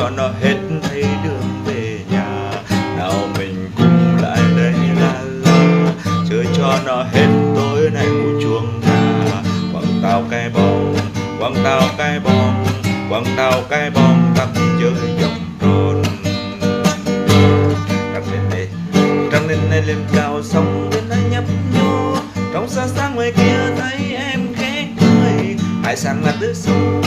cho nó hết thấy đường về nhà. Nào mình cùng lại đây la la, chơi cho nó hết tối nay ngủ chuông nhà. Quăng tao cái bóng, quăng tao cái bóng, quăng tao cái bóng, ta cùng chơi vòng tròn. Trăng lên lên cao sóng bên nó nhấp nhô, trong xa xa ngoài kia thấy em khẽ cười. Hải sáng là tứ xung